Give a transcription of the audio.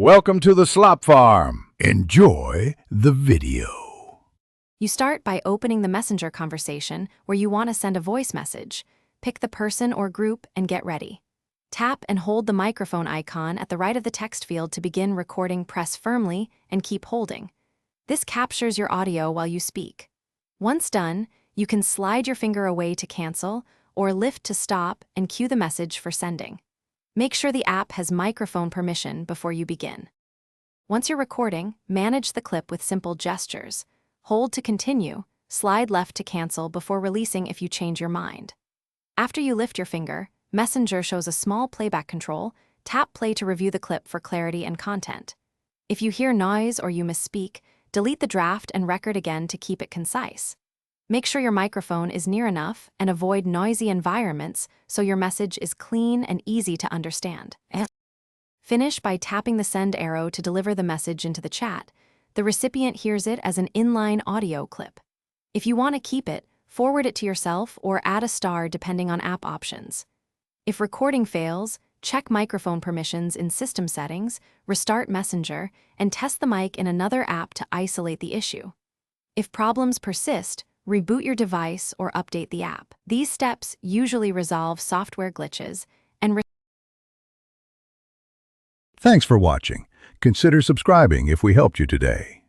Welcome to the Slop Farm. Enjoy the video. You start by opening the Messenger conversation where you want to send a voice message. Pick the person or group and get ready. Tap and hold the microphone icon at the right of the text field to begin recording. Press firmly and keep holding. This captures your audio while you speak. Once done, you can slide your finger away to cancel or lift to stop and cue the message for sending. Make sure the app has microphone permission before you begin. Once you're recording, manage the clip with simple gestures. Hold to continue, slide left to cancel before releasing if you change your mind. After you lift your finger, Messenger shows a small playback control. Tap play to review the clip for clarity and content. If you hear noise or you misspeak, delete the draft and record again to keep it concise. Make sure your microphone is near enough and avoid noisy environments so your message is clean and easy to understand. Finish by tapping the send arrow to deliver the message into the chat. The recipient hears it as an inline audio clip. If you want to keep it, forward it to yourself or add a star depending on app options. If recording fails, check microphone permissions in System Settings, restart Messenger, and test the mic in another app to isolate the issue. If problems persist, reboot your device or update the app. These steps usually resolve software glitches and Thanks for watching. Consider subscribing if we helped you today.